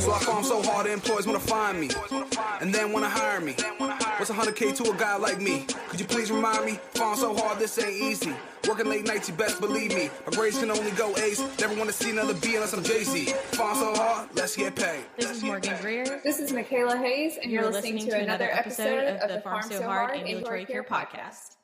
So I farm so hard, the employees wanna find me, and then wanna hire me. What's 100K to a guy like me? Could you please remind me? Farm so hard, this ain't easy. Working late nights, you best believe me. My grades can only go A's. Never wanna see another B unless I'm Jay-Z. Farm so hard, let's get paid. This is Morgan Greer. This is Michaela Hayes, and you're listening to another episode of the Pharm So Hard Ambulatory Care Podcast.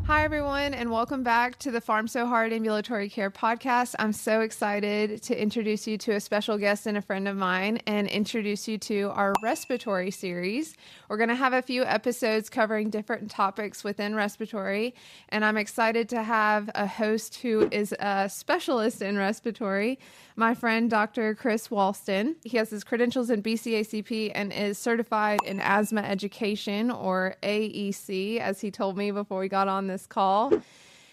Hi, everyone, and welcome back to the Pharm So Hard Ambulatory Care Podcast. I'm so excited to introduce you to a special guest and a friend of mine and introduce you to our respiratory series. We're going to have a few episodes covering different topics within respiratory, and I'm excited to have a host who is a specialist in respiratory, my friend, Dr. Chris Walston. He has his credentials in BCACP and is certified in asthma education, or AEC, as he told me before we got on this call.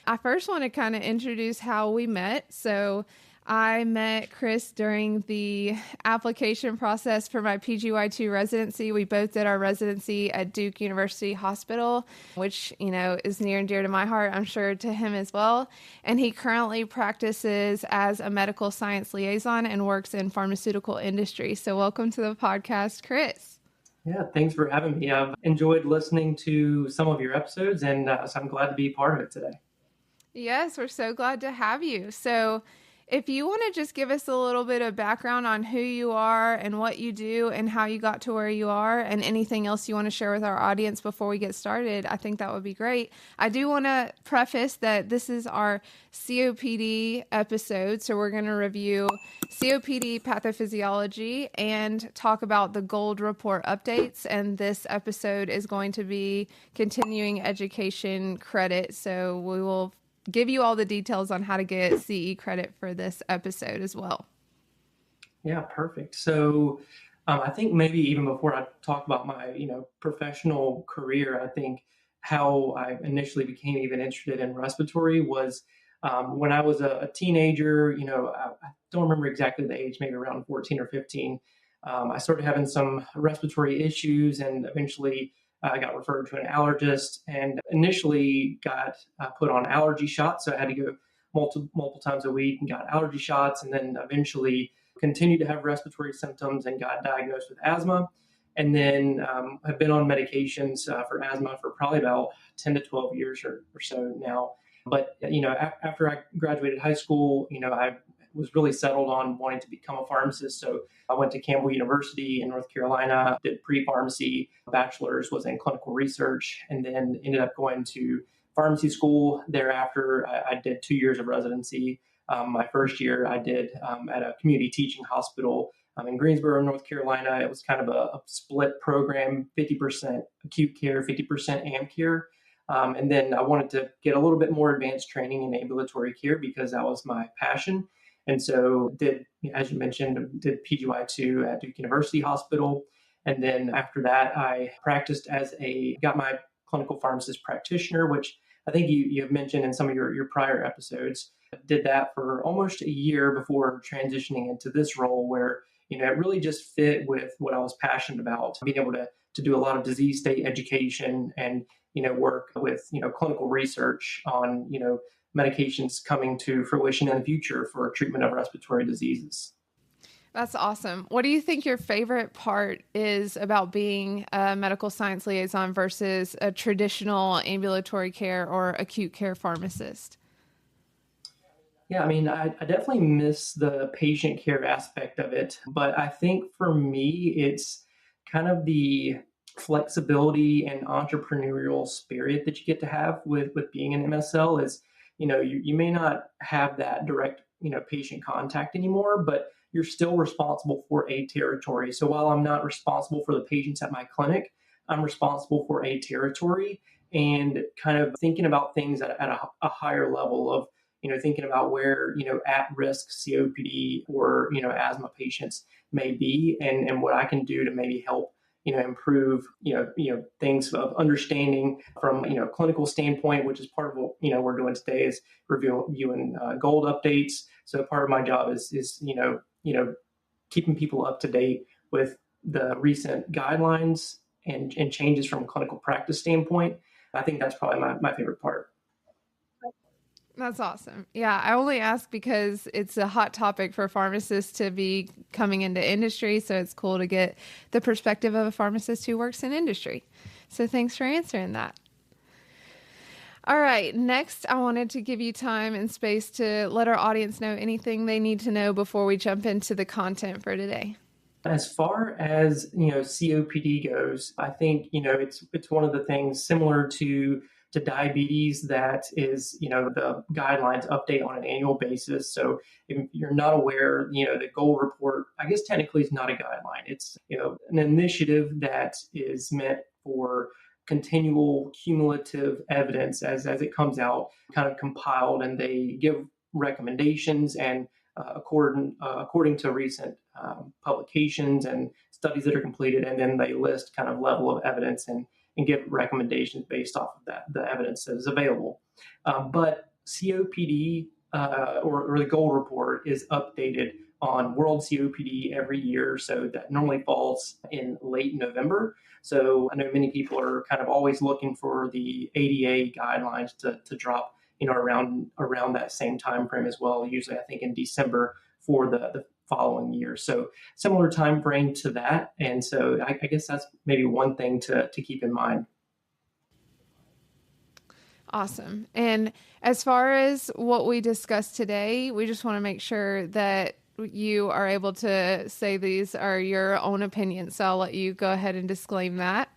I first want to kind of introduce how we met. So I met Chris during the application process for my PGY2 residency. We both did our residency at Duke University Hospital, which, you know, is near and dear to my heart, I'm sure to him as well. And he currently practices as a medical science liaison and works in pharmaceutical industry. So welcome to the podcast, Chris. Yeah, thanks for having me. I've enjoyed listening to some of your episodes, and so I'm glad to be part of it today. Yes, we're so glad to have you. So if you want to just give us a little bit of background on who you are and what you do and how you got to where you are and anything else you want to share with our audience before we get started, I think that would be great. I do want to preface that this is our COPD episode, so we're going to review COPD pathophysiology and talk about the GOLD report updates, and this episode is going to be continuing education credit, so we will give you all the details on how to get CE credit for this episode as well. Yeah, perfect. So I think maybe even before I talk about my, professional career, I think how I initially became even interested in respiratory was when I was a teenager. I don't remember exactly the age, maybe around 14 or 15. I started having some respiratory issues, and eventually I got referred to an allergist and initially got put on allergy shots. So I had to go multiple times a week and got allergy shots, and then eventually continued to have respiratory symptoms and got diagnosed with asthma. And then have been on medications for asthma for probably about 10 to 12 years or so now. But, after I graduated high school, I was really settled on wanting to become a pharmacist. So I went to Campbell University in North Carolina, did pre-pharmacy, bachelor's, was in clinical research, and then ended up going to pharmacy school. Thereafter, I did 2 years of residency. My first year I did at a community teaching hospital in Greensboro, North Carolina. It was kind of a split program, 50% acute care, 50% AM care. And then I wanted to get a little bit more advanced training in ambulatory care because that was my passion. And so as you mentioned, did PGY2 at Duke University Hospital. And then after that, I practiced got my clinical pharmacist practitioner, which I think you have mentioned in some of your prior episodes. Did that for almost a year before transitioning into this role where, it really just fit with what I was passionate about, being able to do a lot of disease state education and, work with, clinical research on, medications coming to fruition in the future for treatment of respiratory diseases. That's awesome. What do you think your favorite part is about being a medical science liaison versus a traditional ambulatory care or acute care pharmacist? Yeah, I definitely miss the patient care aspect of it, but I think for me, it's kind of the flexibility and entrepreneurial spirit that you get to have with being an MSL is, you may not have that direct, patient contact anymore, but you're still responsible for a territory. So while I'm not responsible for the patients at my clinic, I'm responsible for a territory and kind of thinking about things at a higher level of, thinking about where, at-risk COPD or, asthma patients may be and what I can do to maybe help, improve, things of understanding from, clinical standpoint, which is part of what, we're doing today is reviewing GOLD updates. So part of my job is keeping people up to date with the recent guidelines and changes from a clinical practice standpoint. I think that's probably my favorite part. That's awesome. Yeah, I only ask because it's a hot topic for pharmacists to be coming into industry. So it's cool to get the perspective of a pharmacist who works in industry. So thanks for answering that. All right. Next, I wanted to give you time and space to let our audience know anything they need to know before we jump into the content for today. As far as, COPD goes, I think, it's one of the things similar to diabetes that is, the guidelines update on an annual basis. So if you're not aware, the goal report, I guess technically is not a guideline. It's, an initiative that is meant for continual cumulative evidence as it comes out, kind of compiled, and they give recommendations and according to recent publications and studies that are completed, and then they list kind of level of evidence and give recommendations based off of that, the evidence that is available. But COPD or the goal report is updated on World COPD every year, so that normally falls in late November. So I know many people are kind of always looking for the ADA guidelines to drop, around that same time frame as well. Usually, I think in December for the following year. So similar time frame to that, and so I guess that's maybe one thing to keep in mind. Awesome. And as far as what we discussed today, we just want to make sure that you are able to say these are your own opinions. So I'll let you go ahead and disclaim that.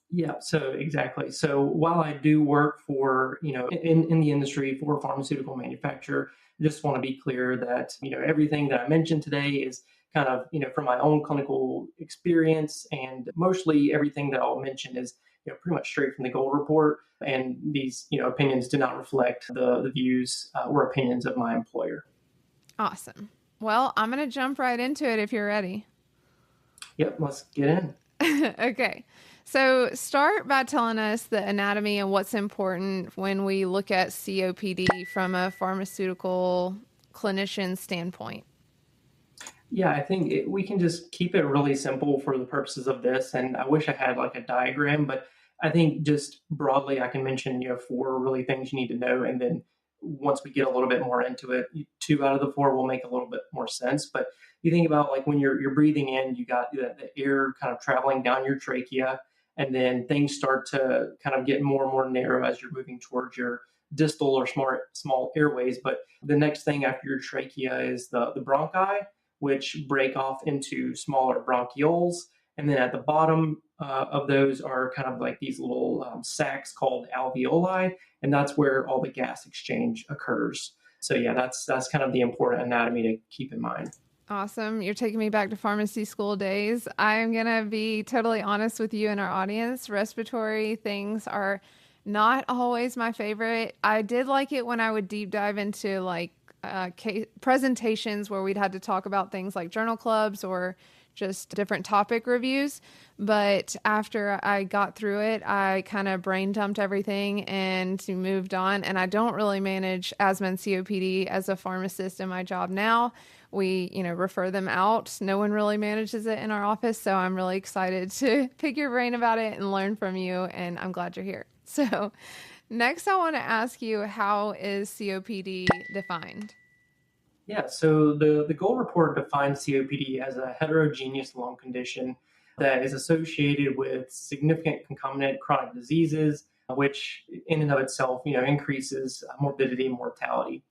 Yeah, so exactly. So while I do work for, in the industry for a pharmaceutical manufacturer, I just want to be clear that, everything that I mentioned today is kind of, from my own clinical experience, and mostly everything that I'll mention is, pretty much straight from the goal report. And these, opinions do not reflect the views or opinions of my employer. Awesome. Well, I'm going to jump right into it if you're ready. Yep, let's get in. Okay. So start by telling us the anatomy and what's important when we look at COPD from a pharmaceutical clinician standpoint. Yeah, I think we can just keep it really simple for the purposes of this. And I wish I had like a diagram, but I think just broadly I can mention, 4 really things you need to know. And then once we get a little bit more into it, 2 out of the 4 will make a little bit more sense. But you think about like when you're breathing in, you got the air kind of traveling down your trachea, and then things start to kind of get more and more narrow as you're moving towards your distal or small airways. But the next thing after your trachea is the bronchi, which break off into smaller bronchioles. And then at the bottom of those are kind of like these little sacs called alveoli, and that's where all the gas exchange occurs. So yeah, that's kind of the important anatomy to keep in mind. Awesome. You're taking me back to pharmacy school days. I'm going to be totally honest with you and our audience. Respiratory things are not always my favorite. I did like it when I would deep dive into like presentations where we'd had to talk about things like journal clubs or just different topic reviews. But after I got through it, I kind of brain dumped everything and moved on. And I don't really manage asthma and COPD as a pharmacist in my job now. We, refer them out. No one really manages it in our office. So I'm really excited to pick your brain about it and learn from you. And I'm glad you're here. So next, I want to ask you, how is COPD defined? Yeah, so the goal report defines COPD as a heterogeneous lung condition that is associated with significant concomitant chronic diseases, which in and of itself, increases morbidity and mortality.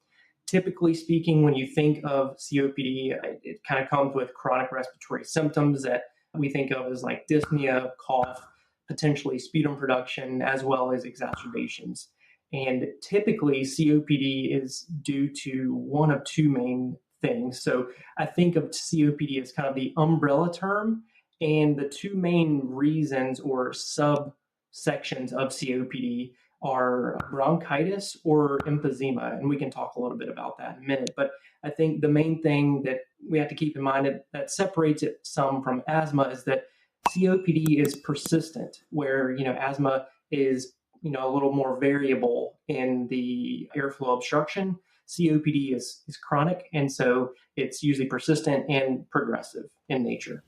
Typically speaking, when you think of COPD, it kind of comes with chronic respiratory symptoms that we think of as like dyspnea, cough, potentially sputum production, as well as exacerbations. And typically COPD is due to one of 2 main things. So I think of COPD as kind of the umbrella term, and the 2 main reasons or subsections of COPD are bronchitis or emphysema. And we can talk a little bit about that in a minute. But I think the main thing that we have to keep in mind that separates it some from asthma is that COPD is persistent, where, asthma is, a little more variable in the airflow obstruction. COPD is chronic, and so it's usually persistent and progressive in nature.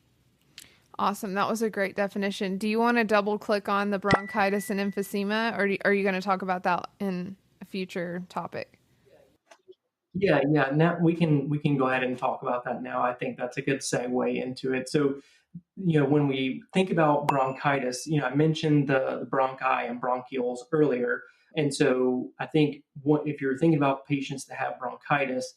Awesome. That was a great definition. Do you want to double click on the bronchitis and emphysema, or are you going to talk about that in a future topic. Yeah. Now we can go ahead and talk about that now. I think that's a good segue into it. So, when we think about bronchitis, I mentioned the bronchi and bronchioles earlier. And so I think if you're thinking about patients that have bronchitis,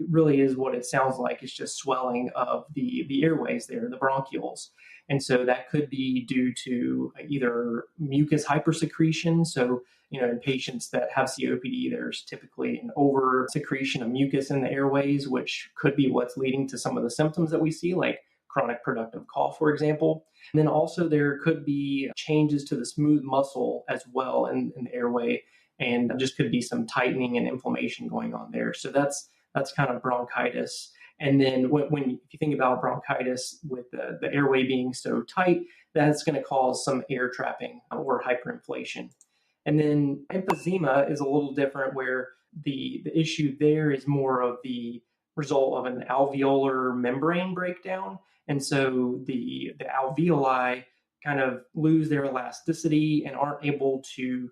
it really is what it sounds like. It's just swelling of the airways there, the bronchioles. And so that could be due to either mucus hypersecretion. So, in patients that have COPD, there's typically an over secretion of mucus in the airways, which could be what's leading to some of the symptoms that we see, like chronic productive cough, for example. And then also there could be changes to the smooth muscle as well in the airway, and just could be some tightening and inflammation going on there. So that's kind of bronchitis. And then if you think about bronchitis with the airway being so tight, that's going to cause some air trapping or hyperinflation. And then emphysema is a little different, where the issue there is more of the result of an alveolar membrane breakdown. And so the alveoli kind of lose their elasticity and aren't able to,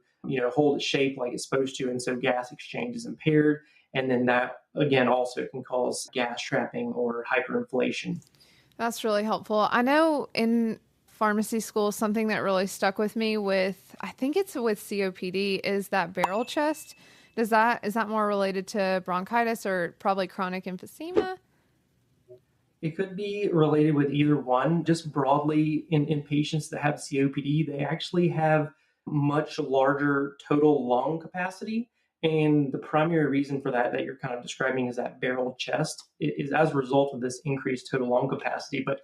hold its shape like it's supposed to. And so gas exchange is impaired. And then that, again, also can cause gas trapping or hyperinflation. That's really helpful. I know in pharmacy school, something that really stuck with me I think it's with COPD, is that barrel chest. Is that more related to bronchitis or probably chronic emphysema? It could be related with either one. Just broadly, in patients that have COPD, they actually have much larger total lung capacity. And the primary reason for that you're kind of describing is that barrel chest is as a result of this increased total lung capacity. But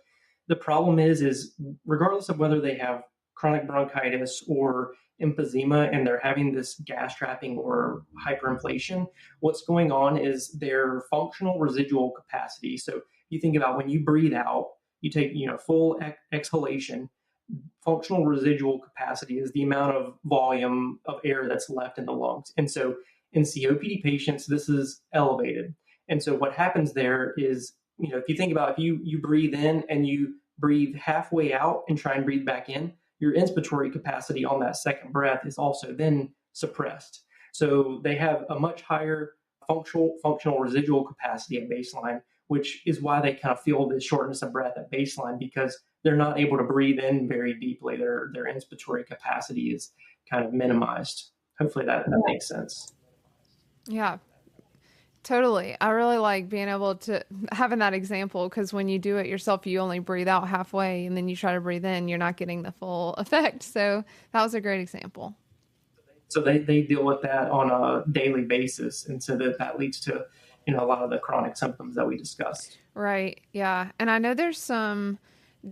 the problem is regardless of whether they have chronic bronchitis or emphysema and they're having this gas trapping or hyperinflation, what's going on is their functional residual capacity. So you think about when you breathe out, you take full exhalation. Functional residual capacity is the amount of volume of air that's left in the lungs. And so in COPD patients, this is elevated. And so what happens there is, if you think about if you breathe in and you breathe halfway out and try and breathe back in, your inspiratory capacity on that second breath is also then suppressed. So they have a much higher functional residual capacity at baseline, which is why they kind of feel this shortness of breath at baseline, because they're not able to breathe in very deeply. Their inspiratory capacity is kind of minimized. Hopefully that makes sense. Yeah, totally. I really like being able to having that example, because when you do it yourself, you only breathe out halfway and then you try to breathe in, you're not getting the full effect. So that was a great example. So they deal with that on a daily basis. And so that leads to, a lot of the chronic symptoms that we discussed. Right. Yeah. And I know there's some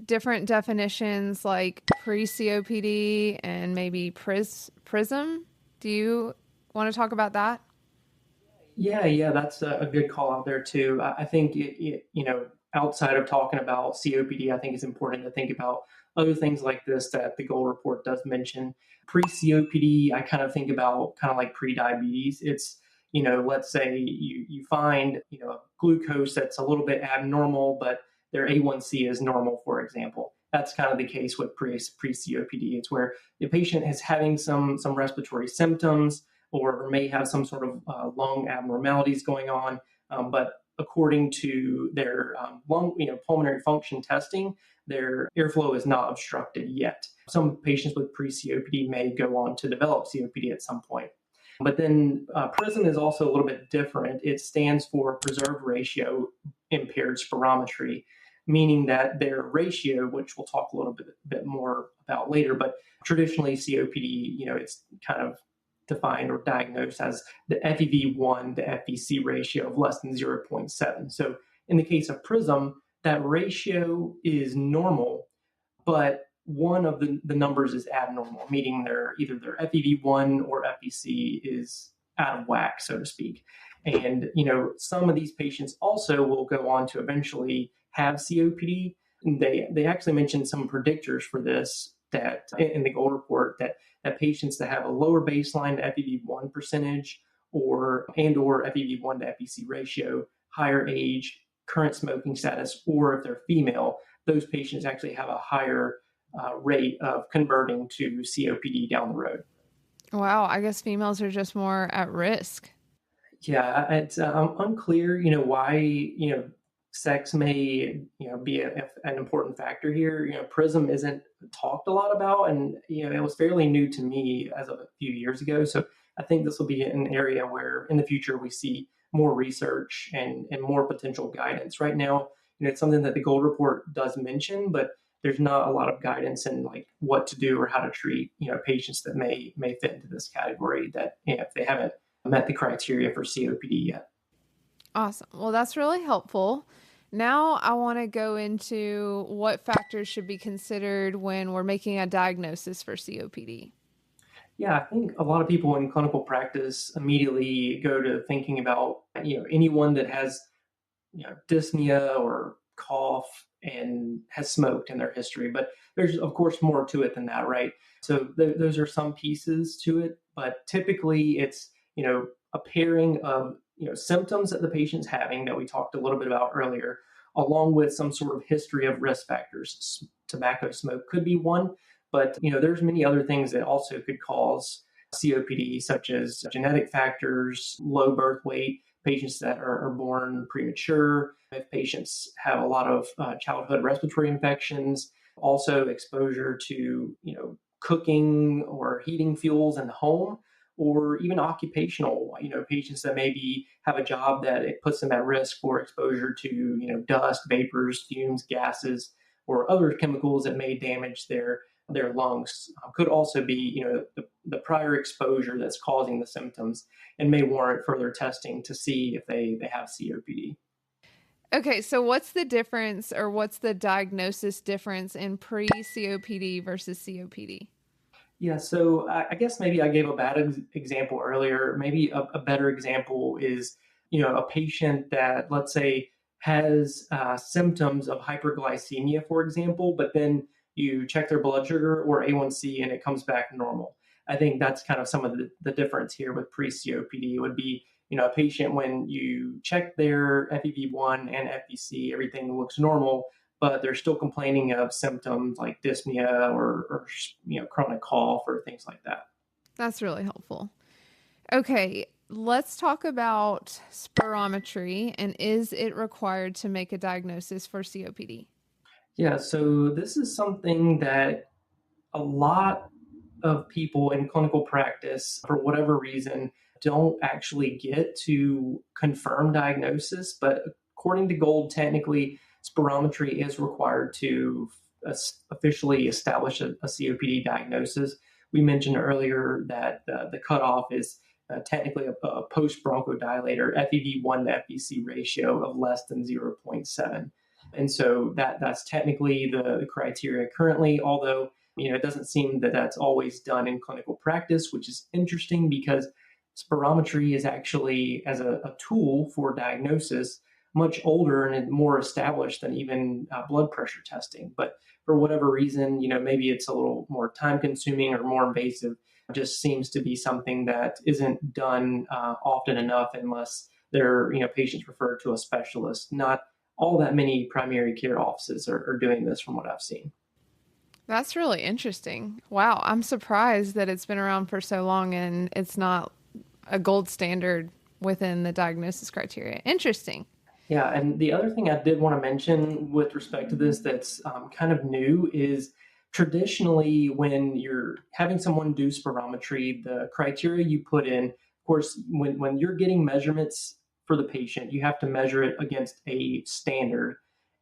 different definitions like pre-COPD and maybe PRISm. Do you want to talk about that? Yeah, that's a good call out there too. I think outside of talking about COPD, I think it's important to think about other things like this that the GOLD report does mention. Pre-COPD, I kind of think about kind of like pre-diabetes. It's, let's say you find, a glucose that's a little bit abnormal, but their A1C is normal, for example. That's kind of the case with pre-COPD. It's where the patient is having some respiratory symptoms or may have some sort of lung abnormalities going on, but according to their lung, pulmonary function testing, their airflow is not obstructed yet. Some patients with pre-COPD may go on to develop COPD at some point. But then PRISm is also a little bit different. It stands for preserved ratio impaired spirometry, meaning that their ratio, which we'll talk a little bit more about later, but traditionally COPD, it's kind of defined or diagnosed as the FEV1 to FVC ratio of less than 0.7. So in the case of PRISm, that ratio is normal, but one of the numbers is abnormal, meaning either their FEV1 or FVC is out of whack, so to speak. And, some of these patients also will go on to eventually have COPD. And they actually mentioned some predictors for this that in the GOLD report that patients that have a lower baseline FEV1 percentage or FEV1 to FVC ratio, higher age, current smoking status, or if they're female, those patients actually have a higher rate of converting to COPD down the road. Wow, I guess females are just more at risk. Yeah, it's unclear, why, sex may, be an important factor here. PRISm isn't talked a lot about, and it was fairly new to me as of a few years ago. So I think this will be an area where in the future we see more research and more potential guidance. Right now, it's something that the Gold Report does mention, but there's not a lot of guidance in like what to do or how to treat, patients that may fit into this category that if they haven't met the criteria for COPD yet. Awesome. Well, that's really helpful. Now I want to go into what factors should be considered when we're making a diagnosis for COPD. Yeah, I think a lot of people in clinical practice immediately go to thinking about, anyone that has, dyspnea or cough and has smoked in their history. But there's, of course, more to it than that, right? So those are some pieces to it, but typically it's, a pairing of, symptoms that the patient's having that we talked a little bit about earlier, along with some sort of history of risk factors. Tobacco smoke could be one, but there's many other things that also could cause COPD, such as genetic factors, low birth weight, patients that are born premature, if patients have a lot of childhood respiratory infections, also exposure to cooking or heating fuels in the home, or even occupational, patients that maybe have a job that it puts them at risk for exposure to dust, vapors, fumes, gases, or other chemicals that may damage their lungs. Could also be the prior exposure that's causing the symptoms and may warrant further testing to see if they have COPD. Okay, so what's the difference or what's the diagnosis difference in pre-COPD versus COPD? Yeah, so I guess maybe I gave a bad example earlier. Maybe a better example is, a patient that, let's say, has symptoms of hyperglycemia, for example, but then you check their blood sugar or A1C and it comes back normal. I think that's kind of some of the difference here with pre-COPD would be, a patient when you check their FEV1 and FVC, everything looks normal, but they're still complaining of symptoms like dyspnea or chronic cough or things like that. That's really helpful. Okay, let's talk about spirometry, and is it required to make a diagnosis for COPD? Yeah, so this is something that a lot of people in clinical practice, for whatever reason, don't actually get to confirm diagnosis. But according to Gold, technically, spirometry is required to officially establish a COPD diagnosis. We mentioned earlier that the cutoff is technically a post-bronchodilator FEV1 to FVC ratio of less than 0.7. And so that's technically the criteria currently, although it doesn't seem that that's always done in clinical practice, which is interesting because spirometry is actually, as a tool for diagnosis, much older and more established than even blood pressure testing. But for whatever reason, maybe it's a little more time consuming or more invasive. It just seems to be something that isn't done often enough unless they're, patients referred to a specialist. Not all that many primary care offices are doing this from what I've seen. That's really interesting. Wow, I'm surprised that it's been around for so long and it's not a gold standard within the diagnosis criteria. Interesting. Yeah, and the other thing I did want to mention with respect to this that's kind of new is traditionally when you're having someone do spirometry, the criteria you put in, of course, when you're getting measurements for the patient, you have to measure it against a standard.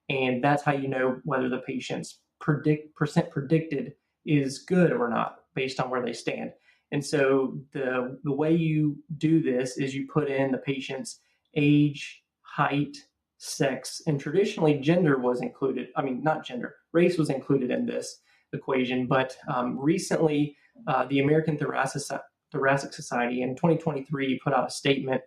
And that's how you know whether the patient's percent predicted is good or not based on where they stand. And so the way you do this is you put in the patient's age, height, sex, and traditionally gender was included. I mean, not gender, race was included in this equation. But recently, the American Thoracic Society in 2023 put out a statement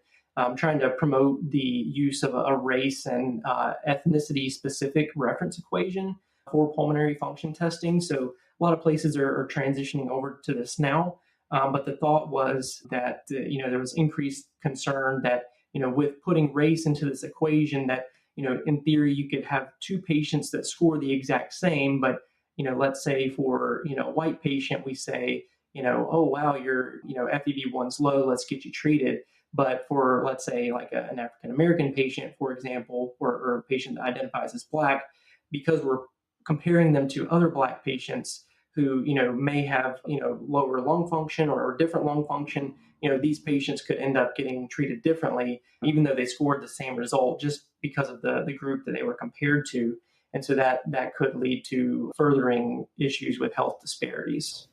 trying to promote the use of a race and ethnicity specific reference equation for pulmonary function testing. So a lot of places are transitioning over to this now. But the thought was that, there was increased concern that, with putting race into this equation that, in theory, you could have two patients that score the exact same, but, let's say for, a white patient, we say, oh, wow, your, FEV1's low, let's get you treated. But for, let's say, like an African-American patient, for example, or a patient that identifies as Black, because we're comparing them to other Black patients who, may have, lower lung function or different lung function, these patients could end up getting treated differently, even though they scored the same result just because of the group that they were compared to. And so that could lead to furthering issues with health disparities.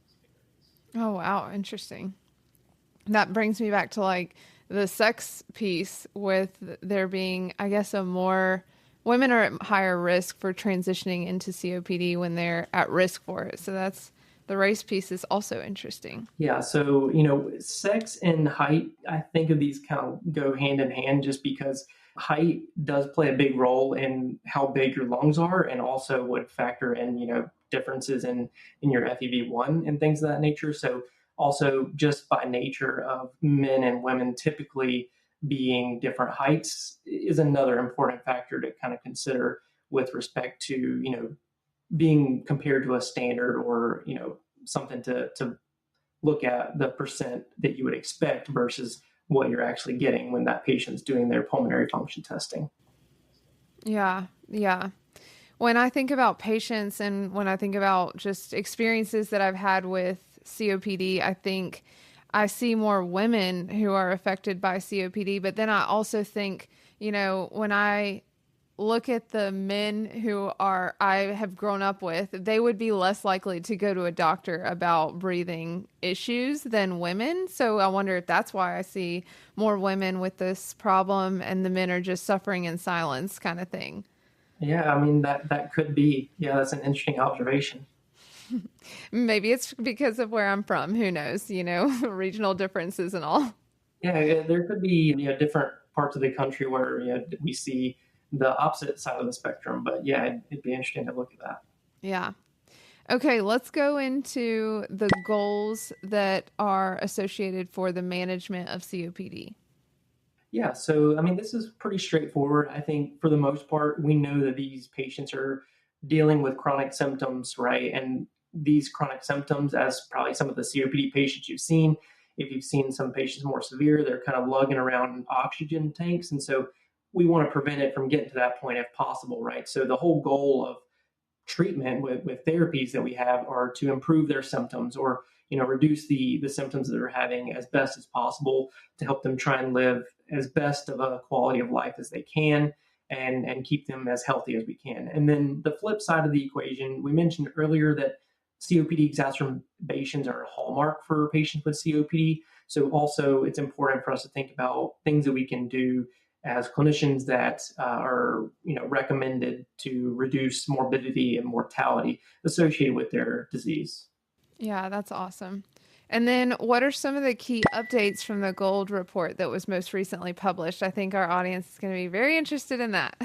Oh, wow. Interesting. That brings me back to like the sex piece with there being, I guess, women are at higher risk for transitioning into COPD when they're at risk for it. So the race piece is also interesting. Yeah. So, sex and height, I think of these kind of go hand in hand just because height does play a big role in how big your lungs are and also would factor in, differences in your FEV1 and things of that nature. So also just by nature of men and women typically being different heights is another important factor to kind of consider with respect to, being compared to a standard or, something to look at the percent that you would expect versus what you're actually getting when that patient's doing their pulmonary function testing. Yeah. Yeah. When I think about patients and when I think about just experiences that I've had with COPD, I think I see more women who are affected by COPD. But then I also think, when I look at the men who I have grown up with, they would be less likely to go to a doctor about breathing issues than women. So I wonder if that's why I see more women with this problem and the men are just suffering in silence kind of thing. Yeah, I mean, that could be. Yeah, that's an interesting observation. Maybe it's because of where I'm from. Who knows, regional differences and all. Yeah, there could be, different parts of the country where, we see the opposite side of the spectrum. But yeah, it'd be interesting to look at that. Yeah. Okay, let's go into the goals that are associated for the management of COPD. Yeah, so I mean, this is pretty straightforward. I think for the most part, we know that these patients are dealing with chronic symptoms, right? And these chronic symptoms, as probably some of the COPD patients you've seen, if you've seen some patients more severe, they're kind of lugging around oxygen tanks. And so we want to prevent it from getting to that point if possible, right? So the whole goal of treatment with therapies that we have are to improve their symptoms or reduce the symptoms that they're having as best as possible to help them try and live as best of a quality of life as they can and keep them as healthy as we can. And then the flip side of the equation, we mentioned earlier that COPD exacerbations are a hallmark for patients with COPD. So also it's important for us to think about things that we can do as clinicians that are recommended to reduce morbidity and mortality associated with their disease. Yeah, that's awesome. And then what are some of the key updates from the GOLD report that was most recently published? I think our audience is going to be very interested in that.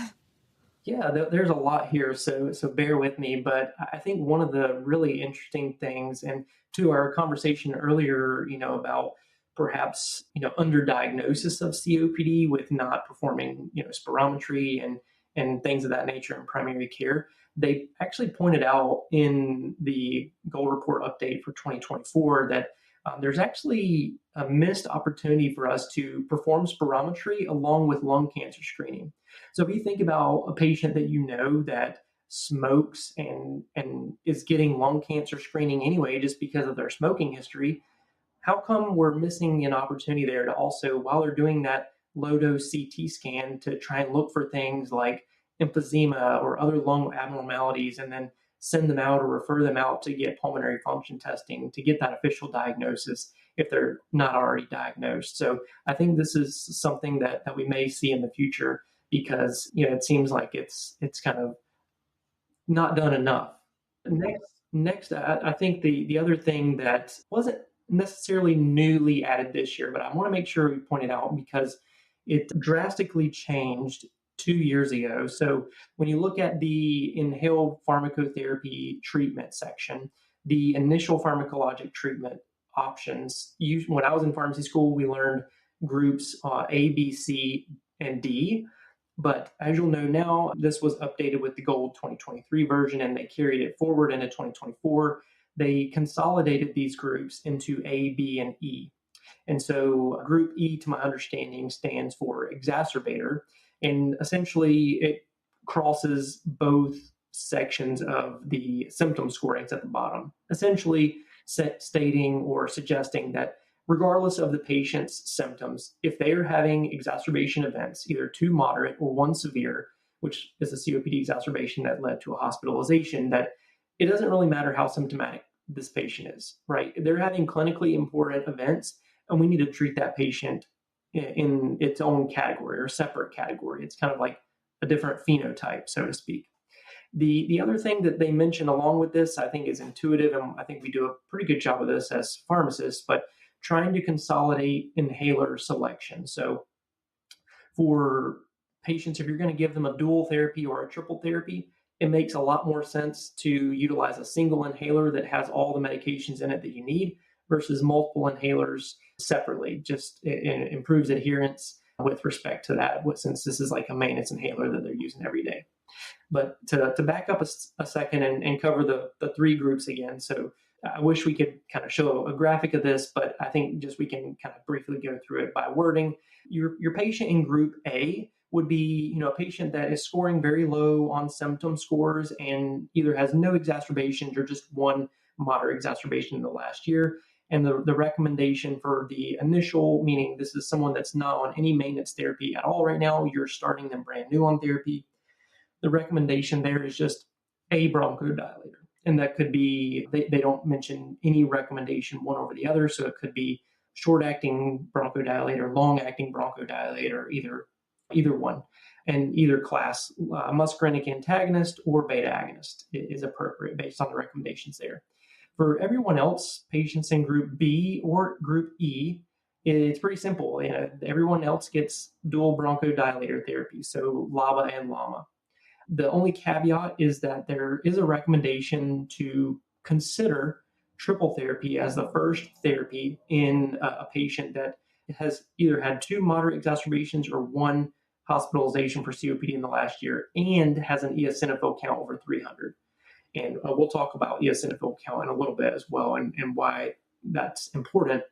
Yeah, there's a lot here, so bear with me. But I think one of the really interesting things, and to our conversation earlier, about perhaps underdiagnosis of COPD with not performing spirometry and things of that nature in primary care, they actually pointed out in the GOLD report update for 2024 that there's actually a missed opportunity for us to perform spirometry along with lung cancer screening. So if you think about a patient that that smokes and is getting lung cancer screening anyway, just because of their smoking history, how come we're missing an opportunity there to also, while they're doing that low dose CT scan, to try and look for things like emphysema or other lung abnormalities, and then send them out or refer them out to get pulmonary function testing to get that official diagnosis if they're not already diagnosed. So I think this is something that we may see in the future because it seems like it's kind of not done enough. Next, I think the other thing that wasn't necessarily newly added this year, but I want to make sure we point it out because it drastically changed 2 years ago. So when you look at the inhaled pharmacotherapy treatment section, the initial pharmacologic treatment options, when I was in pharmacy school, we learned groups A, B, C, and D. But as you'll know now, this was updated with the GOLD 2023 version, and they carried it forward into 2024. they consolidated these groups into A, B, and E. And so group E, to my understanding, stands for exacerbator. And essentially, it crosses both sections of the symptom scorings at the bottom, essentially stating or suggesting that regardless of the patient's symptoms, if they are having exacerbation events, either two moderate or one severe, which is a COPD exacerbation that led to a hospitalization, that it doesn't really matter how symptomatic this patient is, right? They're having clinically important events, and we need to treat that patient in its own category or separate category. It's kind of like a different phenotype, so to speak. The other thing that they mention along with this, I think, is intuitive, and I think we do a pretty good job of this as pharmacists, but trying to consolidate inhaler selection. So for patients, if you're going to give them a dual therapy or a triple therapy, it makes a lot more sense to utilize a single inhaler that has all the medications in it that you need versus multiple inhalers separately. Just it improves adherence with respect to that, since this is like a maintenance inhaler that they're using every day. But to back up a second and cover the three groups again. So I wish we could kind of show a graphic of this, but I think just we can kind of briefly go through it by wording. Your patient in group A would be, a patient that is scoring very low on symptom scores and either has no exacerbations or just one moderate exacerbation in the last year. And the recommendation for the initial, meaning this is someone that's not on any maintenance therapy at all right now, you're starting them brand new on therapy. The recommendation there is just a bronchodilator. And that could be, they don't mention any recommendation one over the other. So it could be short-acting bronchodilator, long-acting bronchodilator, either one. And either class, muscarinic antagonist or beta agonist is appropriate based on the recommendations there. For everyone else, patients in group B or group E, it's pretty simple. Everyone else gets dual bronchodilator therapy, so LABA and LAMA. The only caveat is that there is a recommendation to consider triple therapy as the first therapy in a patient that has either had two moderate exacerbations or one hospitalization for COPD in the last year and has an eosinophil count over 300. And we'll talk about eosinophil count in a little bit as well and why that's important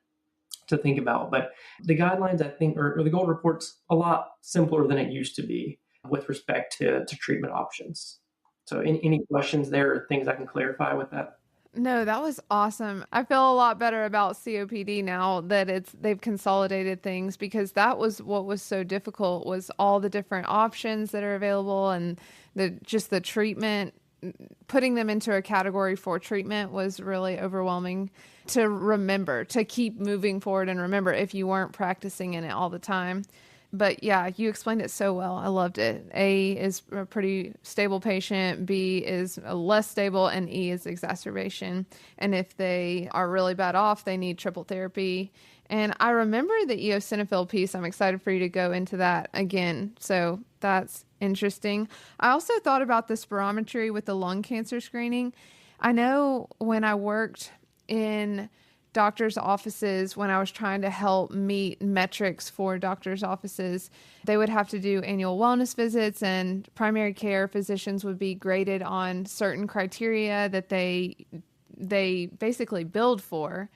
to think about. But the guidelines, I think, or the GOLD report's a lot simpler than it used to be with respect to treatment options. So any questions there or things I can clarify with that? No, that was awesome. I feel a lot better about COPD now that they've consolidated things, because that was what was so difficult, was all the different options that are available and the treatment. Putting them into a category for treatment was really overwhelming to remember, to keep moving forward and remember if you weren't practicing in it all the time. But yeah, you explained it so well. I loved it. A is a pretty stable patient, B is less stable, and E is exacerbation. And if they are really bad off, they need triple therapy. And I remember the eosinophil piece. I'm excited for you to go into that again. So that's interesting. I also thought about the spirometry with the lung cancer screening. I know when I worked in doctors' offices, when I was trying to help meet metrics for doctors' offices, they would have to do annual wellness visits, and primary care physicians would be graded on certain criteria that they basically billed for.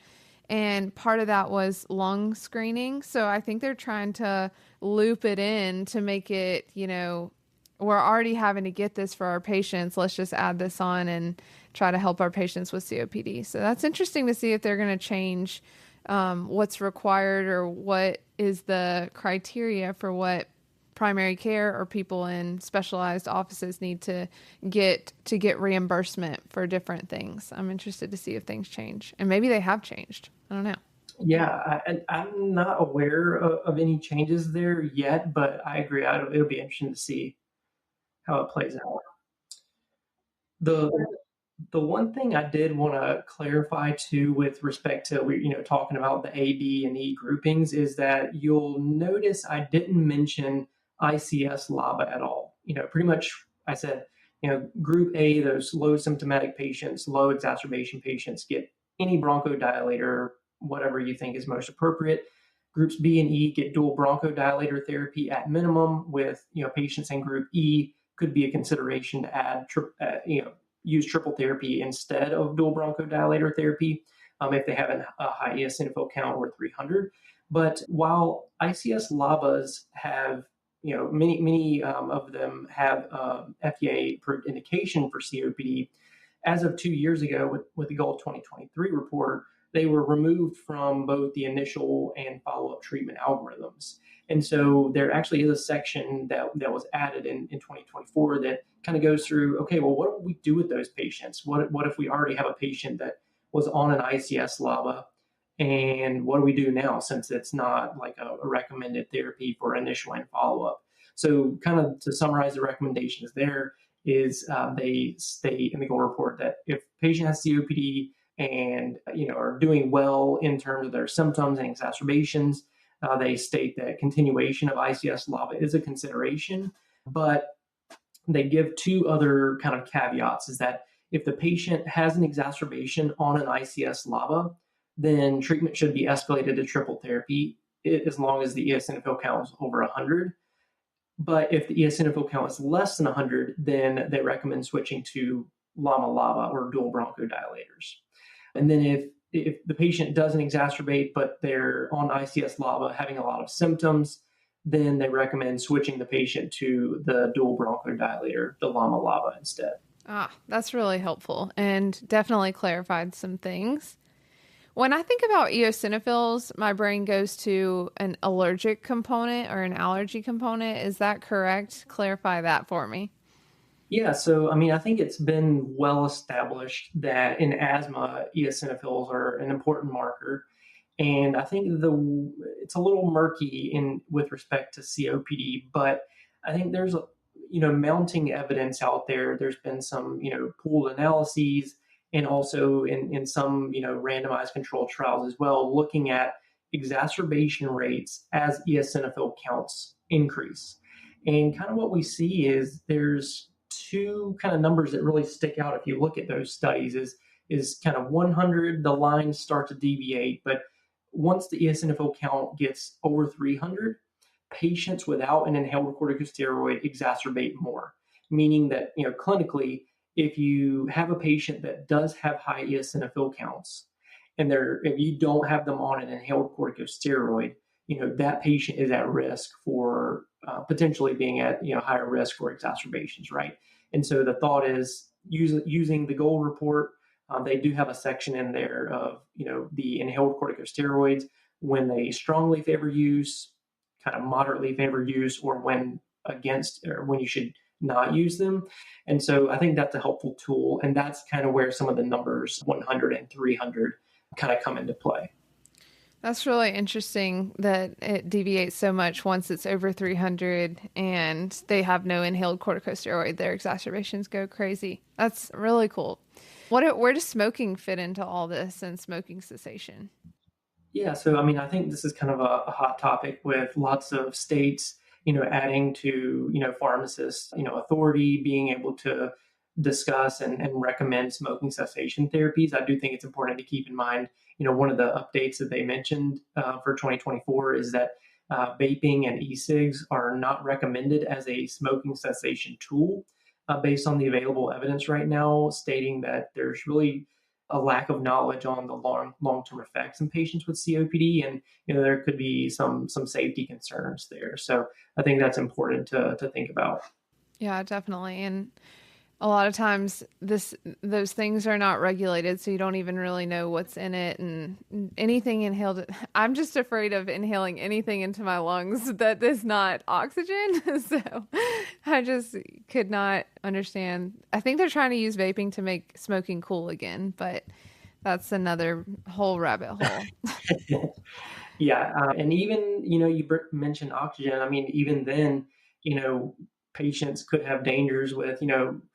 And part of that was lung screening. So I think they're trying to loop it in to make it, we're already having to get this for our patients. Let's just add this on and try to help our patients with COPD. So that's interesting to see if they're going to change what's required or what is the criteria for what primary care or people in specialized offices need to get reimbursement for different things. I'm interested to see if things change, and maybe they have changed. I don't know. Yeah, I'm not aware of any changes there yet, but I agree. It'll be interesting to see how it plays out. The one thing I did want to clarify too, with respect to talking about the A, B, and E groupings, is that you'll notice I didn't mention ICS LABA at all. Pretty much I said, group A, those low symptomatic patients, low exacerbation patients, get any bronchodilator, whatever you think is most appropriate. Groups B and E get dual bronchodilator therapy at minimum, with patients in group E could be a consideration to add use triple therapy instead of dual bronchodilator therapy if they have a high eosinophil count over 300. But while ICS-LABAs have, many of them have FDA-approved indication for COPD, as of 2 years ago with the GOLD 2023 report, they were removed from both the initial and follow-up treatment algorithms. And so there actually is a section that was added in 2024 that kind of goes through, okay, well, what do we do with those patients? What if we already have a patient that was on an ICS-LABA, and what do we do now since it's not like a recommended therapy for initial and follow-up? So kind of to summarize the recommendations there is they state in the GOLD report that if a patient has COPD and are doing well in terms of their symptoms and exacerbations, they state that continuation of ICS-LABA is a consideration, but they give two other kind of caveats, is that if the patient has an exacerbation on an ICS-LABA, then treatment should be escalated to triple therapy as long as the eosinophil count is over 100. But if the eosinophil count is less than 100, then they recommend switching to LAMA-LABA or dual bronchodilators. And then if the patient doesn't exacerbate, but they're on ICS-LABA having a lot of symptoms, then they recommend switching the patient to the dual bronchodilator, the LAMA-LABA instead. That's really helpful and definitely clarified some things. When I think about eosinophils, my brain goes to an allergic component or an allergy component. Is that correct? Clarify that for me. Yeah, so I think it's been well established that in asthma, eosinophils are an important marker. And I think it's a little murky with respect to COPD, but I think there's mounting evidence out there. There's been some pooled analyses, and also in some randomized controlled trials as well, looking at exacerbation rates as eosinophil counts increase. And kind of what we see is there's two kind of numbers that really stick out if you look at those studies. Is kind of 100, the lines start to deviate, but once the eosinophil count gets over 300, patients without an inhaled corticosteroid exacerbate more, meaning that clinically, if you have a patient that does have high eosinophil counts, and if you don't have them on an inhaled corticosteroid, that patient is at risk for potentially being at higher risk for exacerbations, right? And so the thought is using the GOLD report. They do have a section in there of the inhaled corticosteroids when they strongly favor use, kind of moderately favor use, or when you should not use them. And so I think that's a helpful tool, and that's kind of where some of the numbers 100 and 300 kind of come into play. That's really interesting that it deviates so much once it's over 300 and they have no inhaled corticosteroid. Their exacerbations go crazy. That's really cool. Where does smoking fit into all this and smoking cessation? Yeah, so I think this is kind of a hot topic with lots of states, adding to, pharmacists, authority being able to discuss and recommend smoking cessation therapies. I do think it's important to keep in mind, one of the updates that they mentioned for 2024 is that vaping and e-cigs are not recommended as a smoking cessation tool based on the available evidence right now, stating that there's really a lack of knowledge on the long-term effects in patients with COPD, and there could be some safety concerns there. So I think that's important to think about. Yeah, definitely. And a lot of times those things are not regulated, so you don't even really know what's in it, and anything inhaled. I'm just afraid of inhaling anything into my lungs that is not oxygen. So I just could not understand. I think they're trying to use vaping to make smoking cool again, but that's another whole rabbit hole. Yeah. And even, you mentioned oxygen. Even then, patients could have dangers with,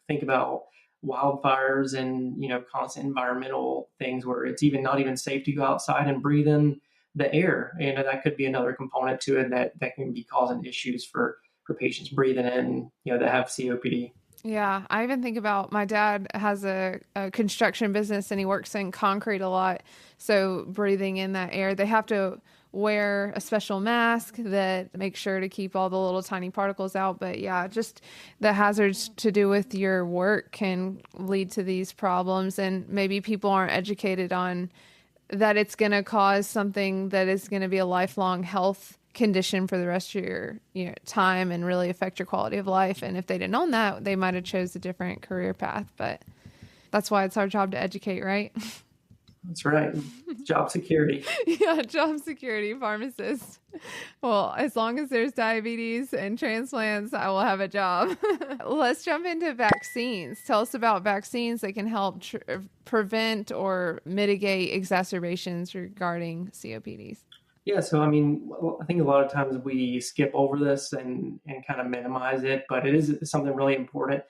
think about wildfires and, constant environmental things where it's not even safe to go outside and breathe in the air. That could be another component to it that can be causing issues for patients breathing in, that have COPD. Yeah, I even think about my dad has a construction business and he works in concrete a lot. So breathing in that air, they have to wear a special mask that makes sure to keep all the little tiny particles out. But yeah, just the hazards to do with your work can lead to these problems. And maybe people aren't educated on that it's going to cause something that is going to be a lifelong health condition for the rest of your time and really affect your quality of life. And if they didn't own that, they might have chose a different career path. But that's why it's our job to educate, right? That's right. Job security. Yeah, job security, pharmacist. Well, as long as there's diabetes and transplants, I will have a job. Let's jump into vaccines. Tell us about vaccines that can help prevent or mitigate exacerbations regarding COPDs. Yeah, so I mean, I think a lot of times we skip over this and kind of minimize it, but it is something really important.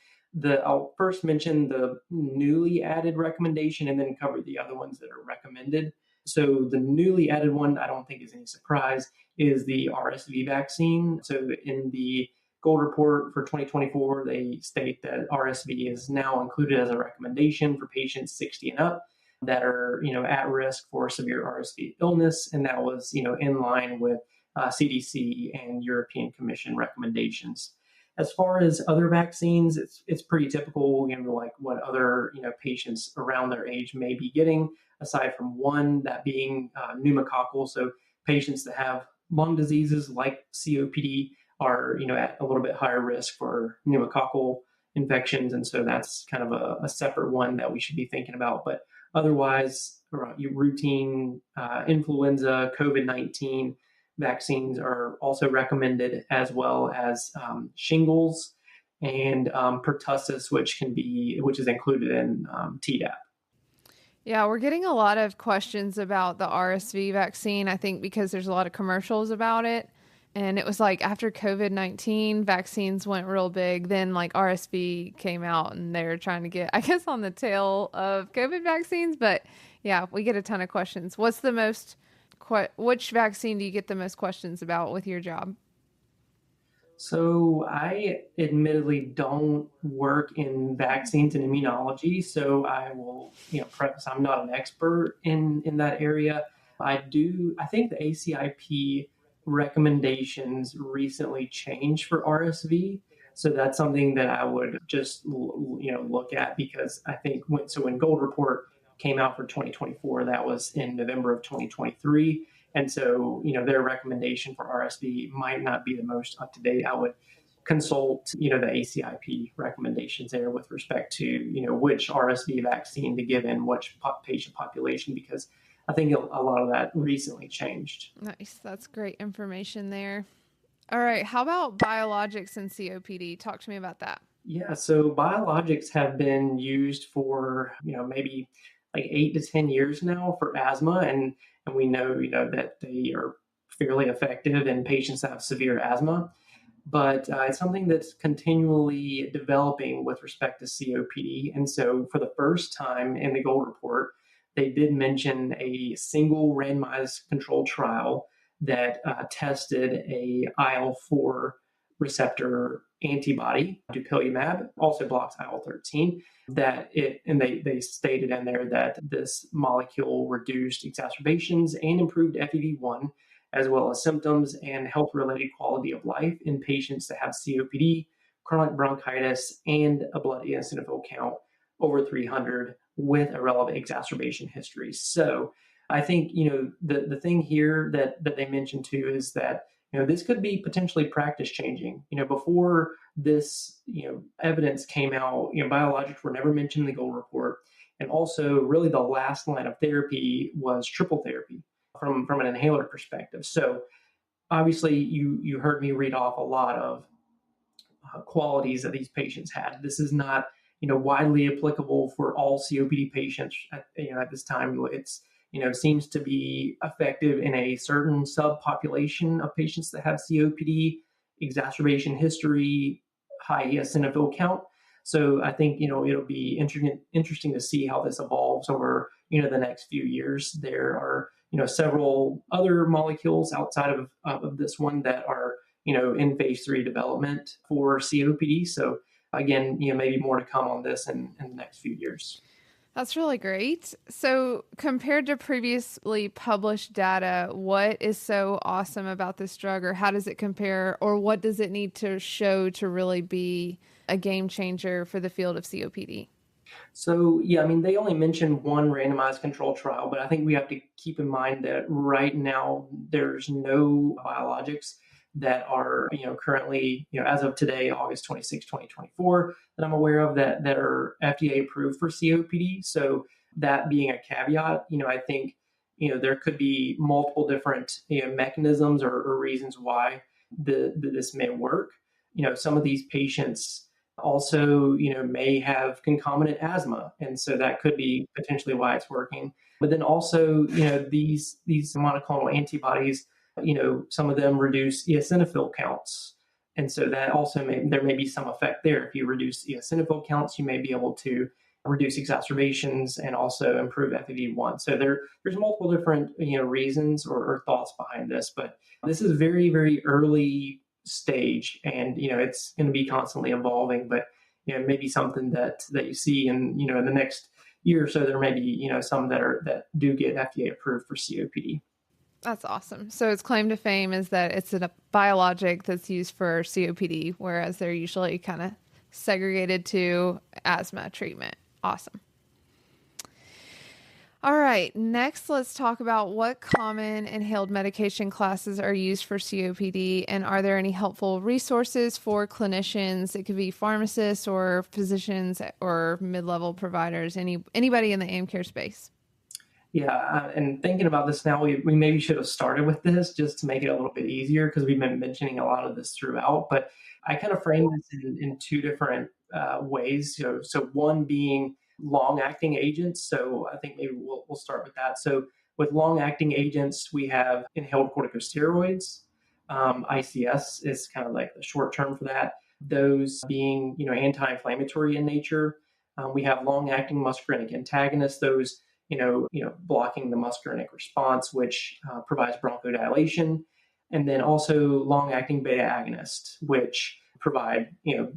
I'll first mention the newly added recommendation and then cover the other ones that are recommended. So the newly added one, I don't think is any surprise, is the RSV vaccine. So in the Gold Report for 2024, they state that RSV is now included as a recommendation for patients 60 and up that are, at risk for severe RSV illness. And that was, in line with CDC and European Commission recommendations. As far as other vaccines, it's pretty typical, like what other, patients around their age may be getting, aside from one, that being pneumococcal. So patients that have lung diseases like COPD are, at a little bit higher risk for pneumococcal infections. And so that's kind of a separate one that we should be thinking about. But otherwise, your routine influenza, COVID-19 vaccines are also recommended, as well as shingles and pertussis, which is included in Tdap. Yeah, we're getting a lot of questions about the RSV vaccine, I think because there's a lot of commercials about it. And it was like after COVID-19 vaccines went real big, then like RSV came out and they're trying to get, I guess, on the tail of COVID vaccines. But yeah, we get a ton of questions. Which vaccine do you get the most questions about with your job? So I admittedly don't work in vaccines and immunology, so I will, preface I'm not an expert in that area. I think the ACIP recommendations recently changed for RSV. So that's something that I would just, look at, because I think when Gold Report came out for 2024, that was in November of 2023. And so, their recommendation for RSV might not be the most up to date. I would consult, the ACIP recommendations there with respect to, which RSV vaccine to give in which patient population, because I think a lot of that recently changed. Nice. That's great information there. All right. How about biologics and COPD? Talk to me about that. Yeah. So biologics have been used for, maybe like 8 to 10 years now for asthma. And we know, that they are fairly effective in patients that have severe asthma. But it's something that's continually developing with respect to COPD. And so for the first time in the Gold Report, they did mention a single randomized controlled trial that tested a IL-4 receptor antibody, dupilumab, also blocks IL-13, they stated in there that this molecule reduced exacerbations and improved FEV1, as well as symptoms and health-related quality of life in patients that have COPD, chronic bronchitis, and a blood eosinophil count over 300 with a relevant exacerbation history. So I think, the thing here that they mentioned too is that, this could be potentially practice changing. Before this, evidence came out, biologics were never mentioned in the Gold Report. And also really the last line of therapy was triple therapy from an inhaler perspective. So obviously you heard me read off a lot of qualities that these patients had. This is not, widely applicable for all COPD patients at this time. It's, seems to be effective in a certain subpopulation of patients that have COPD, exacerbation history, high eosinophil count. So I think, it'll be interesting to see how this evolves over, the next few years. There are, several other molecules outside of this one that are, in phase 3 development for COPD. So again, maybe more to come on this in the next few years. That's really great. So compared to previously published data, what is so awesome about this drug, or how does it compare, or what does it need to show to really be a game changer for the field of COPD? So, yeah, I mean, they only mentioned one randomized control trial, but I think we have to keep in mind that right now there's no biologics that are, currently, as of today, August 26, 2024, that I'm aware of that are FDA approved for COPD. So that being a caveat, I think, there could be multiple different, mechanisms or reasons why this may work. Some of these patients also, may have concomitant asthma, and so that could be potentially why it's working. But then also, these monoclonal antibodies, some of them reduce eosinophil counts, and so that also there may be some effect there. If you reduce eosinophil counts, you may be able to reduce exacerbations and also improve FEV1. So there's multiple different reasons or thoughts behind this, but this is very, very early stage, and it's going to be constantly evolving. But maybe something that you see in in the next year or so, there may be some that do get FDA approved for COPD. That's awesome. So its claim to fame is that it's a biologic that's used for COPD, whereas they're usually kind of segregated to asthma treatment. Awesome. All right, next let's talk about what common inhaled medication classes are used for COPD, and are there any helpful resources for clinicians? It could be pharmacists or physicians or mid-level providers, anybody in the AIM care space. Yeah, and thinking about this now, we maybe should have started with this just to make it a little bit easier, because we've been mentioning a lot of this throughout. But I kind of frame this in two different ways. So one being long-acting agents. So I think maybe we'll start with that. So with long-acting agents, we have inhaled corticosteroids. ICS is kind of like the short term for that. Those being anti-inflammatory in nature. We have long-acting muscarinic antagonists. Those blocking the muscarinic response, which provides bronchodilation, and then also long-acting beta agonists, which provide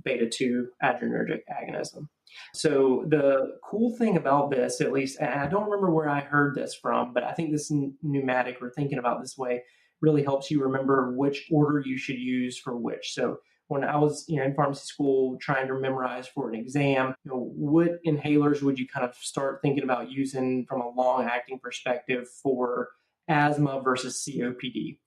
beta 2 adrenergic agonism. So the cool thing about this, at least, and I don't remember where I heard this from, but I think this pneumatic, or thinking about this way, really helps you remember which order you should use for which. So when I was in pharmacy school trying to memorize for an exam, what inhalers would you kind of start thinking about using from a long-acting perspective for asthma versus COPD?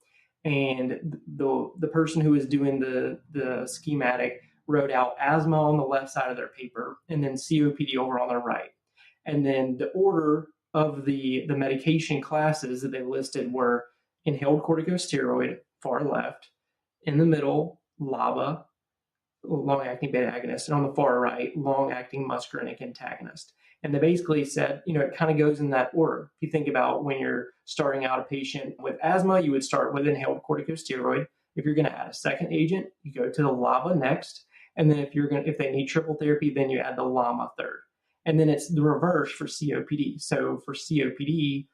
And the person who was doing the schematic wrote out asthma on the left side of their paper and then COPD over on the right. And then the order of the medication classes that they listed were inhaled corticosteroid, far left, in the middle, LABA, long-acting beta agonist, and on the far right, long-acting muscarinic antagonist. And they basically said, it kind of goes in that order. If you think about when you're starting out a patient with asthma, you would start with inhaled corticosteroid. If you're going to add a second agent, you go to the LABA next. And then if they need triple therapy, then you add the LAMA third. And then it's the reverse for COPD. So for COPD,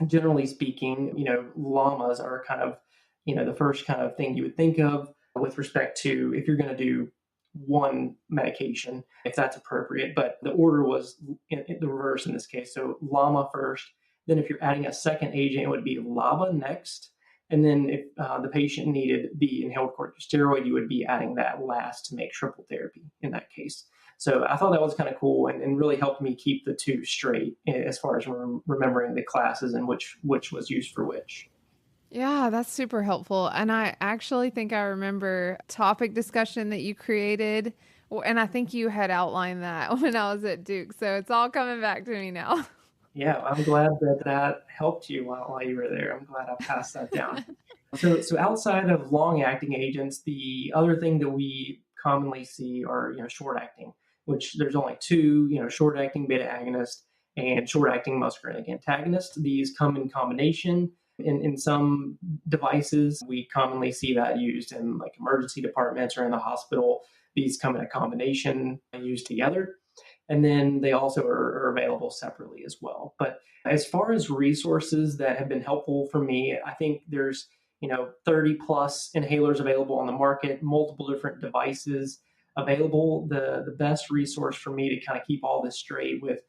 generally speaking, LAMAs are kind of, the first kind of thing you would think of with respect to if you're going to do one medication, if that's appropriate. But the order was in the reverse in this case. So LAMA first. Then if you're adding a second agent, it would be LABA next. And then if the patient needed the inhaled corticosteroid, you would be adding that last to make triple therapy in that case. So I thought that was kind of cool and really helped me keep the two straight as far as remembering the classes and which was used for which. Yeah, that's super helpful. And I actually think I remember topic discussion that you created, and I think you had outlined that when I was at Duke. So it's all coming back to me now. Yeah, I'm glad that helped you while you were there. I'm glad I passed that down. So outside of long-acting agents, the other thing that we commonly see are short-acting, which there's only two, short-acting beta agonist and short-acting muscarinic antagonist. These come in combination. In some devices, we commonly see that used in like emergency departments or in the hospital. These come in a combination used together. And then they also are available separately as well. But as far as resources that have been helpful for me, I think there's 30 plus inhalers available on the market, multiple different devices available. The best resource for me to kind of keep all this straight with